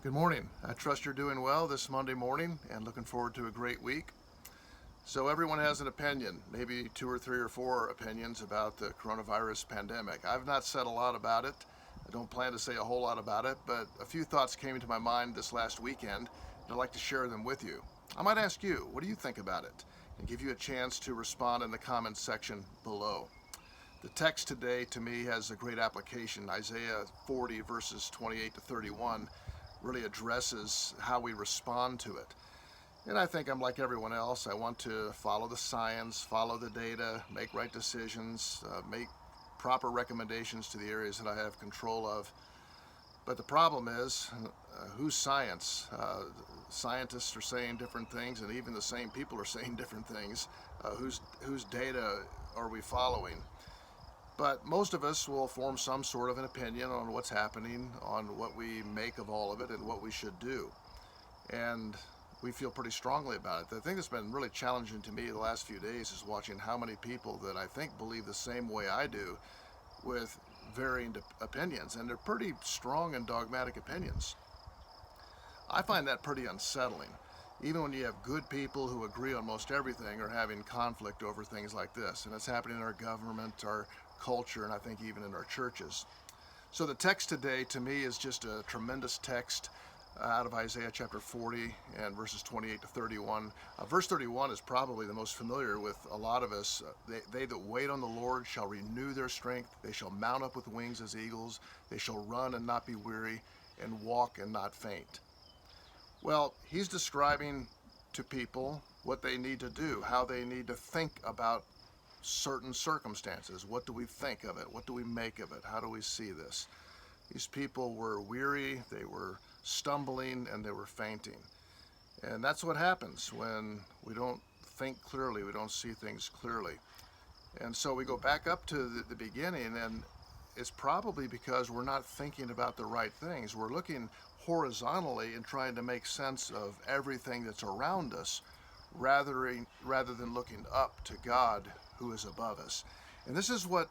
Good morning. I trust you're doing well this Monday morning and looking forward to a great week. So everyone has an opinion, maybe two or three or four opinions about the coronavirus pandemic. I've not said a lot about it. I don't plan to say a whole lot about it, but a few thoughts came into my mind this last weekend, and I'd like to share them with you. I might ask you, what do you think about it? And give you a chance to respond in the comments section below. The text today to me has a great application. Isaiah 40 verses 28 to 31 really addresses how we respond to it. And I think I'm like everyone else. I want to follow the science, follow the data, make right decisions, make proper recommendations to the areas that I have control of. But the problem is, whose science? Scientists are saying different things, and even the same people are saying different things. Whose data are we following? But most of us will form some sort of an opinion on what's happening, on what we make of all of it, and what we should do. And we feel pretty strongly about it. The thing that's been really challenging to me the last few days is watching how many people that I think believe the same way I do with varying opinions, and they're pretty strong and dogmatic opinions. I find that pretty unsettling. Even when you have good people who agree on most everything are having conflict over things like this. And it's happening in our government, our culture, and I think even in our churches. So the text today to me is just a tremendous text out of Isaiah chapter 40 and verses 28 to 31. Verse 31 is probably the most familiar with a lot of us. They that wait on the Lord shall renew their strength. They shall mount up with wings as eagles. They shall run and not be weary, and walk and not faint. Well, he's describing to people what they need to do, how they need to think about certain circumstances. What do we think of it? What do we make of it? How do we see this? These people were weary, they were stumbling, and they were fainting. And that's what happens when we don't think clearly, we don't see things clearly. And so we go back up to the beginning, and it's probably because we're not thinking about the right things. We're looking horizontally and trying to make sense of everything that's around us rather than looking up to God who is above us. And this is what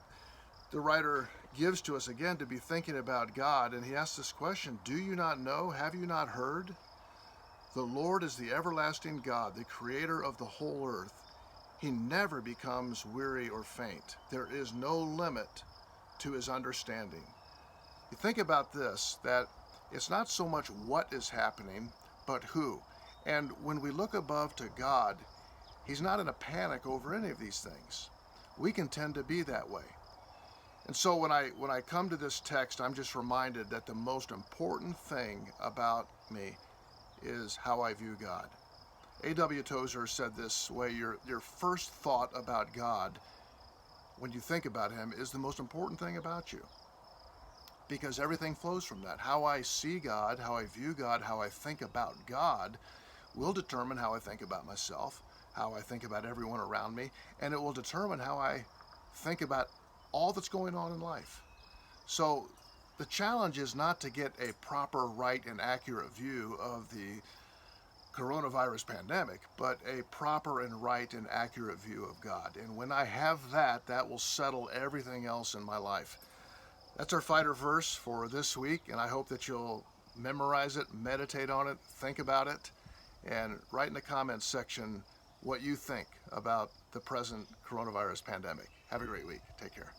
the writer gives to us again, to be thinking about God. And he asks this question, do you not know? Have you not heard? The Lord is the everlasting God, the creator of the whole earth. He never becomes weary or faint. There is no limit to his understanding. You think about this, that it's not so much what is happening, but who. And when we look above to God, he's not in a panic over any of these things. We can tend to be that way. And so when I come to this text, I'm just reminded that the most important thing about me is how I view God. A.W. Tozer said this way, your first thought about God, when you think about him, is the most important thing about you. Because everything flows from that. How I see God, how I view God, how I think about God will determine how I think about myself, how I think about everyone around me, and it will determine how I think about all that's going on in life. So the challenge is not to get a proper, right, and accurate view of the coronavirus pandemic, but a proper and right and accurate view of God. And when I have that, that will settle everything else in my life. That's our fighter verse for this week, and I hope that you'll memorize it, meditate on it, think about it, and write in the comments section what you think about the present coronavirus pandemic. Have a great week. Take care.